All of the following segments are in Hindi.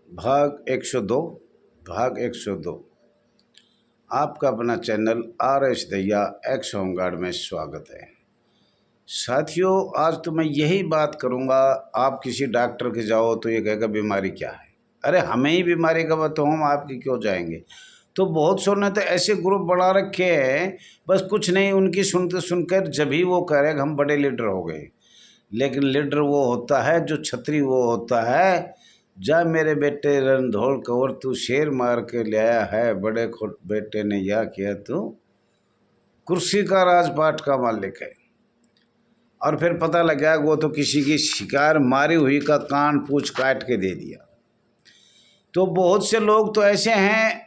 भाग 102 भाग 102। आपका अपना चैनल RS दैया एक्स होमगार्ड में स्वागत है। साथियों, आज तो मैं यही बात करूंगा। आप किसी डॉक्टर के जाओ तो ये कहेगा बीमारी क्या है। अरे हमें ही बीमारी का तो हम आपकी क्यों जाएंगे। तो बहुत सौ ने तो ऐसे ग्रुप बना रखे हैं, बस कुछ नहीं, उनकी सुनते सुनकर जब ही वो कह रहे हम बड़े लीडर हो गए। लेकिन लीडर वो होता है जो छतरी वो होता है। जा मेरे बेटे रणधौल कंवर, तू शेर मार के लाया है, बड़े बेटे ने यह किया, तू कुर्सी का राजपाट का मालिक है। और फिर पता लगा वो तो किसी की शिकार मारी हुई का कान पूछ काट के दे दिया। तो बहुत से लोग तो ऐसे हैं,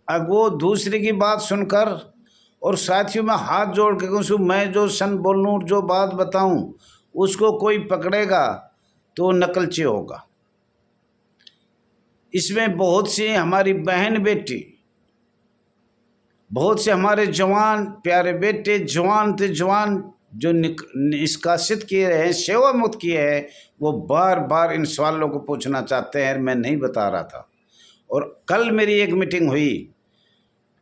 अब वो दूसरे की बात सुनकर, और साथियों में हाथ जोड़ के कहूँ, मैं जो सन बोलूँ, जो बात बताऊँ, उसको कोई पकड़ेगा तो नकलची होगा। इसमें बहुत सी हमारी बहन बेटी, बहुत से हमारे जवान प्यारे बेटे, जवान थे जवान जो निष्कासित किए हैं, सेवा मुक्त किए हैं, वो बार बार इन सवालों को पूछना चाहते हैं। मैं नहीं बता रहा था। और कल मेरी एक मीटिंग हुई,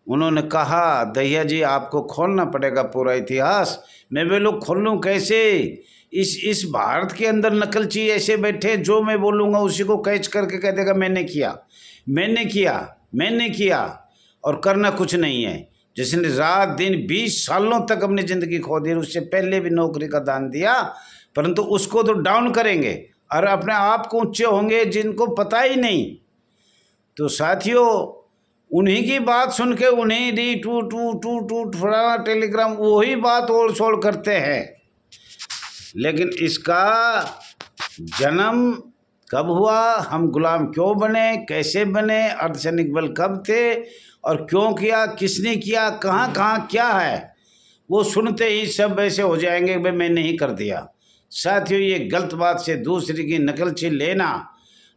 उन्होंने कहा दैया जी आपको खोलना पड़ेगा पूरा इतिहास। मैं बोलूँ खोलूँ कैसे? इस भारत के अंदर नकलची ऐसे बैठे, जो मैं बोलूँगा उसी को कैच करके कह देगा मैंने किया, मैंने किया, मैंने किया, और करना कुछ नहीं है। जिसने रात दिन 20 सालों तक अपनी ज़िंदगी खो दी, उससे पहले भी नौकरी का दान दिया, परंतु उसको तो डाउन करेंगे और अपने आप को ऊंचे होंगे जिनको पता ही नहीं। तो साथियों, उन्हीं की बात सुन के उन्हीं D two two two two फलाना टेलीग्राम वही बात ओढ़ छोड़ करते हैं। लेकिन इसका जन्म कब हुआ, हम गुलाम क्यों बने, कैसे बने, अर्धसैनिक बल कब थे और क्यों किया, किसने किया, कहाँ कहाँ क्या है, वो सुनते ही सब ऐसे हो जाएंगे भाई मैंने ही कर दिया। साथियों, ये गलत बात से दूसरे की नकलची लेना,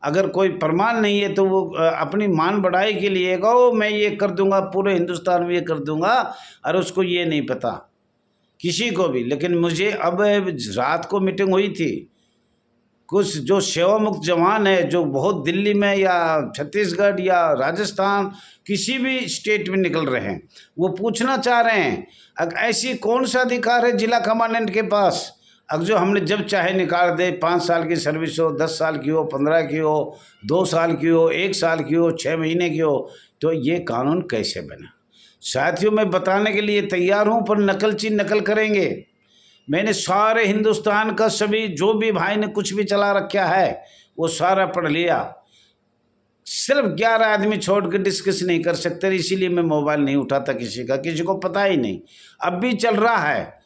अगर कोई प्रमाण नहीं है तो वो अपनी मान बढ़ाई के लिए कहो मैं ये कर दूंगा, पूरे हिंदुस्तान में ये कर दूंगा, और उसको ये नहीं पता किसी को भी। लेकिन मुझे अब रात को मीटिंग हुई थी, कुछ जो सेवा मुक्त जवान है, जो बहुत दिल्ली में या छत्तीसगढ़ या राजस्थान किसी भी स्टेट में निकल रहे हैं, वो पूछना चाह रहे हैं अब ऐसी कौन सा अधिकार है जिला कमांडेंट के पास, अब जो हमने जब चाहे निकाल दे। 5 साल की सर्विस हो, 10 साल की हो, 15 की हो, 2 साल की हो, 1 साल की हो, 6 महीने की हो, तो ये कानून कैसे बना? साथियों, मैं बताने के लिए तैयार हूँ, पर नकलची नकल करेंगे। मैंने सारे हिंदुस्तान का सभी जो भी भाई ने कुछ भी चला रखा है वो सारा पढ़ लिया। सिर्फ 11 आदमी छोड़ के डिस्कस नहीं कर सकते, इसीलिए मैं मोबाइल नहीं उठाता किसी का, किसी को पता ही नहीं। अब भी चल रहा है,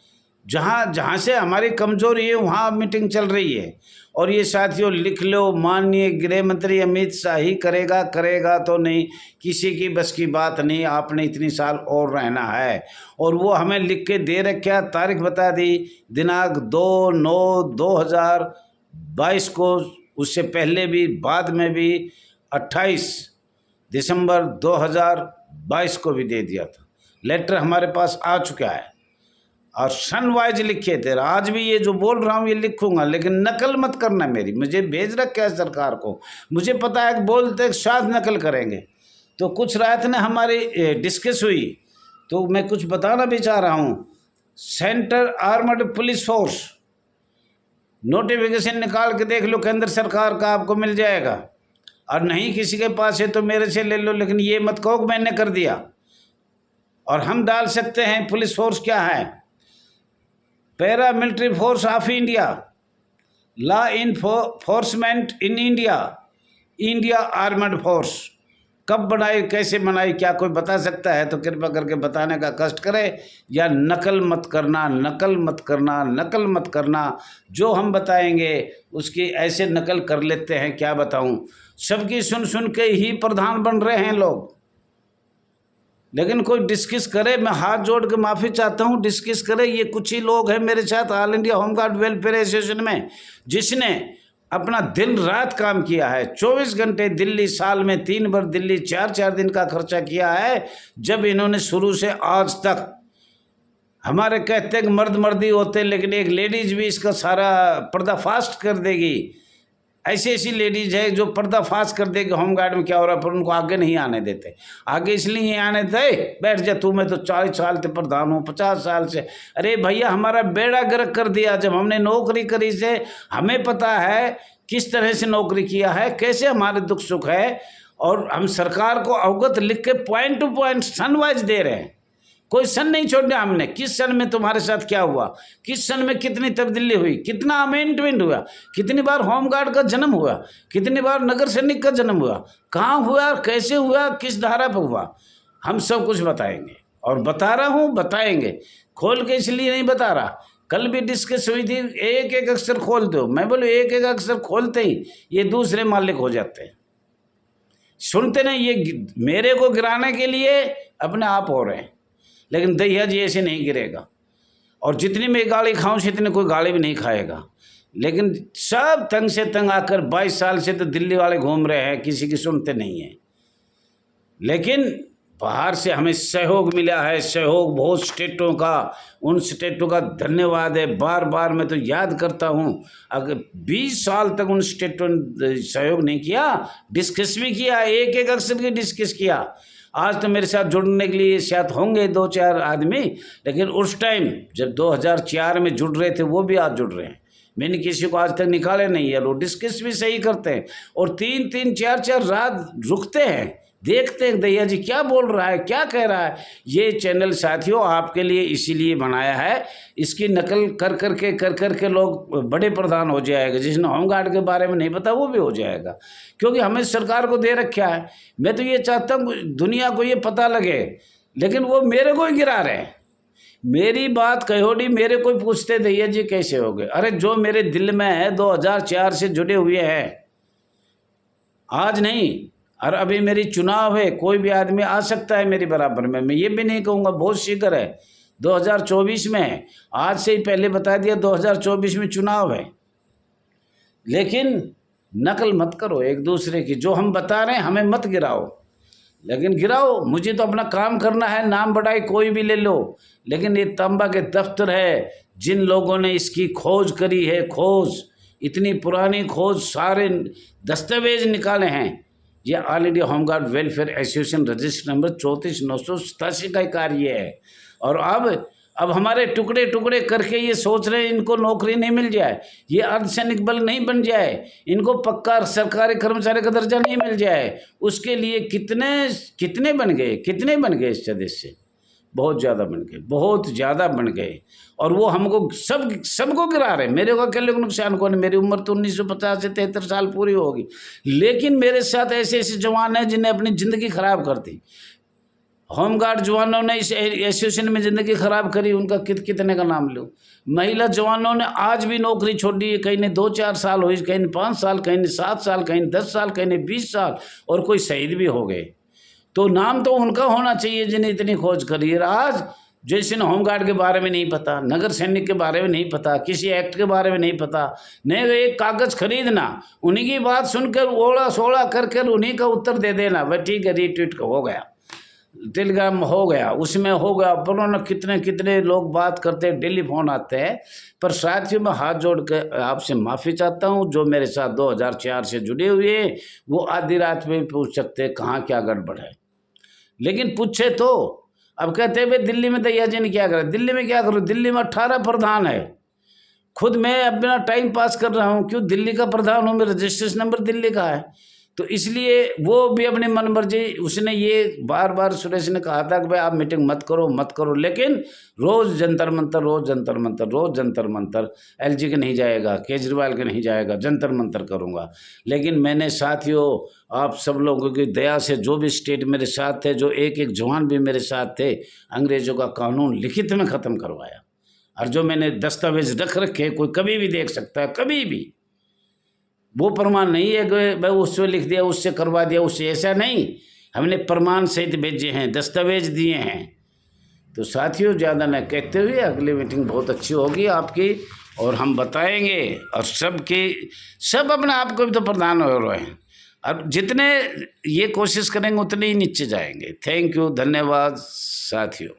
जहाँ जहाँ से हमारी कमजोरी है वहाँ मीटिंग चल रही है। और ये साथियों लिख लो, माननीय गृह मंत्री अमित शाह ही करेगा, करेगा तो नहीं, किसी की बस की बात नहीं। आपने इतनी साल और रहना है, और वो हमें लिख के दे रखा, तारीख बता दी, दिनांक 2/9/2022 को, उससे पहले भी बाद में भी 28 दिसंबर 2022 को भी दे दिया था। लेटर हमारे पास आ चुका है और सन वाइज लिखे थे। आज भी ये जो बोल रहा हूँ ये लिखूंगा, लेकिन नकल मत करना मेरी। मुझे भेज रखा है सरकार को, मुझे पता है कि बोलते साथ नकल करेंगे। तो कुछ रात ने हमारी डिस्कस हुई, तो मैं कुछ बताना भी चाह रहा हूँ। Centre armed police force notification निकाल के देख लो, केंद्र सरकार का आपको मिल जाएगा। और नहीं किसी के पास है तो मेरे से ले लो, लेकिन ये मत कहो कि मैंने कर दिया। और हम डाल सकते हैं पुलिस फोर्स क्या है, paramilitary force of India, law enforcement in India, India armed force. कब बनाई, कैसे बनाई, क्या कोई बता सकता है तो कृपया करके बताने का कष्ट करे। या नकल मत करना, नकल मत करना, नकल मत करना। जो हम बताएंगे उसकी ऐसे नकल कर लेते हैं, क्या बताऊं। सबकी सुन सुन के ही प्रधान बन रहे हैं लोग। लेकिन कोई डिस्कस करे, मैं हाथ जोड़ के माफ़ी चाहता हूँ, डिस्कस करे। ये कुछ ही लोग हैं मेरे साथ all India home guard welfare association में, जिसने अपना दिन रात काम किया है, 24 घंटे दिल्ली, साल में 3 बार दिल्ली, 4-4 दिन का खर्चा किया है। जब इन्होंने शुरू से आज तक, हमारे कहते हैं कि मर्द मर्दी होते, लेकिन एक लेडीज भी इसका सारा पर्दाफाश कर देगी। ऐसी ऐसी लेडीज है जो पर्दाफाश कर दे कि होमगार्ड में क्या हो रहा है, पर उनको आगे नहीं आने देते। आगे इसलिए नहीं आने देते, बैठ जा तू, मैं तो 40 साल से प्रधान हूँ, 50 साल से। अरे भैया, हमारा बेड़ा गर्क कर दिया। जब हमने नौकरी करी से हमें पता है किस तरह से नौकरी किया है, कैसे हमारे दुख सुख है, और हम सरकार को अवगत लिख के पॉइंट टू पॉइंट सन वाइज दे रहे हैं। कोई सन नहीं छोड़ना हमने। किस सन में तुम्हारे साथ क्या हुआ, किस सन में कितनी तब्दीली हुई, कितना अमेंडमेंट हुआ, कितनी बार होमगार्ड का जन्म हुआ, कितनी बार नगर सैनिक का जन्म हुआ, कहाँ हुआ, कैसे हुआ, किस धारा पर हुआ, हम सब कुछ बताएंगे। और बता रहा हूँ, बताएंगे खोल के, इसलिए नहीं बता रहा। कल भी डिस्कस हुई थी, एक एक अक्षर खोल दो। मैं बोलूँ एक एक अक्षर खोलते ही ये दूसरे मालिक हो जाते हैं, सुनते नहीं। ये मेरे को गिराने के लिए अपने आप हो रहे हैं, लेकिन दैया जी ऐसे नहीं गिरेगा। और जितनी मैं गाली खाऊं जितने कोई गाली भी नहीं खाएगा। लेकिन सब तंग से तंग आकर 22 साल से तो दिल्ली वाले घूम रहे हैं, किसी की सुनते नहीं हैं। लेकिन बाहर से हमें सहयोग मिला है, सहयोग बहुत स्टेटों का, उन स्टेटों का धन्यवाद है। बार बार मैं तो याद करता हूँ, अगर 20 साल तक उन स्टेटों ने सहयोग नहीं किया, डिस्कस भी किया, एक एक अक्षर की डिस्कस किया। आज तो मेरे साथ जुड़ने के लिए शायद होंगे 2-4 आदमी, लेकिन उस टाइम जब 2004 में जुड़ रहे थे वो भी आज जुड़ रहे हैं। मैंने किसी को आज तक निकाले नहीं है। लोग डिस्कस भी सही करते हैं और 3-3, 4-4 रात रुकते हैं, देखते हैं दैया जी क्या बोल रहा है, क्या कह रहा है। ये चैनल साथियों आपके लिए इसीलिए बनाया है, इसकी नकल कर करके लोग बड़े प्रधान हो जाएगा। जिसने होमगार्ड के बारे में नहीं पता वो भी हो जाएगा, क्योंकि हमें सरकार को दे रखा है। मैं तो ये चाहता हूँ दुनिया को ये पता लगे, लेकिन वो मेरे को ही गिरा रहे हैं। मेरी बात कहोड़ी, मेरे को पूछते दैया जी कैसे हो गए। अरे जो मेरे दिल में है 2004 से जुड़े हुए हैं, आज नहीं। और अभी मेरी चुनाव है, कोई भी आदमी आ सकता है मेरे बराबर में। मैं ये भी नहीं कहूँगा बहुत शीघ्र है, 2024 में है। आज से ही पहले बता दिया 2024 में चुनाव है। लेकिन नकल मत करो एक दूसरे की, जो हम बता रहे हैं हमें मत गिराओ। लेकिन गिराओ, मुझे तो अपना काम करना है, नाम बढ़ाई कोई भी ले लो। लेकिन ये तांबा के दफ्तर है, जिन लोगों ने इसकी खोज करी है, खोज इतनी पुरानी खोज, सारे दस्तावेज निकाले हैं। ये all India home guard welfare association register number 34,987 का कार्य है। और अब हमारे टुकड़े टुकड़े करके ये सोच रहे हैं इनको नौकरी नहीं मिल जाए, ये अर्धसैनिक बल नहीं बन जाए, इनको पक्का सरकारी कर्मचारी का दर्जा नहीं मिल जाए। उसके लिए कितने बन गए इस सदस्य, बहुत ज़्यादा बन गए, बहुत ज़्यादा बन गए। और वो हमको सबको गिरा रहे। मेरे को अकेले को नुकसान कौन है? मेरी उम्र तो 1950 से 73 साल पूरी होगी, लेकिन मेरे साथ ऐसे ऐसे जवान हैं जिन्हें अपनी ज़िंदगी ख़राब कर दी। होमगार्ड जवानों ने इस एसोसिएशन में ज़िंदगी ख़राब करी, उनका कितने का नाम लूँ। महिला जवानों ने आज भी नौकरी छोड़ी है, कहीं ने 2-4 साल हुई, कहीं ने 5 साल, कहीं ने 7 साल, कहीं ने 10 साल, कहीं ने 20 साल, और कोई शहीद भी हो गए। तो नाम तो उनका होना चाहिए जिन्हें इतनी खोज करी है। आज जैसे होमगार्ड के बारे में नहीं पता, नगर सैनिक के बारे में नहीं पता, किसी एक्ट के बारे में नहीं पता, नहीं एक कागज़ खरीदना, उन्हीं की बात सुनकर ओला सोला कर उन्हीं का उत्तर दे देना, वह ठीक है, रीट्वीट हो गया, टेलीग्राम हो गया, उसमें हो गया। पर कितने लोग बात करते हैं, डेली फोन आते हैं। पर साथियों में हाथ जोड़ कर आपसे माफ़ी चाहता हूँ, जो मेरे साथ 2004 से जुड़े हुए हैं वो आधी रात में पूछ सकते हैं कहाँ क्या गड़बड़ है। लेकिन पूछे तो अब कहते हैं भाई दिल्ली में दैया जी ने क्या करा। दिल्ली में क्या करूँ? दिल्ली में 18 प्रधान है। खुद मैं अपना टाइम पास कर रहा हूँ, क्यों? दिल्ली का प्रधान हूँ, मेरा रजिस्ट्रेशन नंबर दिल्ली का है। तो इसलिए वो भी अपनी मन मर्जी, उसने ये बार बार सुरेश ने कहा था कि भाई आप मीटिंग मत करो, लेकिन रोज़ जंतर मंतर, एलजी के नहीं जाएगा, केजरीवाल के नहीं जाएगा, जंतर मंतर करूँगा। लेकिन मैंने साथियों आप सब लोगों की दया से, जो भी स्टेट मेरे साथ थे, जो एक जवान भी मेरे साथ थे, अंग्रेज़ों का कानून लिखित में ख़त्म करवाया। और जो मैंने दस्तावेज रख रखे, कोई कभी भी देख सकता है, कभी भी। वो प्रमाण नहीं है कि भाई उससे लिख दिया, उससे करवा दिया, उससे, ऐसा नहीं। हमने प्रमाण सहित भेजे हैं, दस्तावेज दिए हैं। तो साथियों ज़्यादा न कहते हुए, अगली मीटिंग बहुत अच्छी होगी आपकी, और हम बताएंगे। और सब अपने आप को भी तो प्रधान हो रहे हैं। अब जितने ये कोशिश करेंगे उतने ही नीचे जाएंगे। थैंक यू, धन्यवाद साथियों।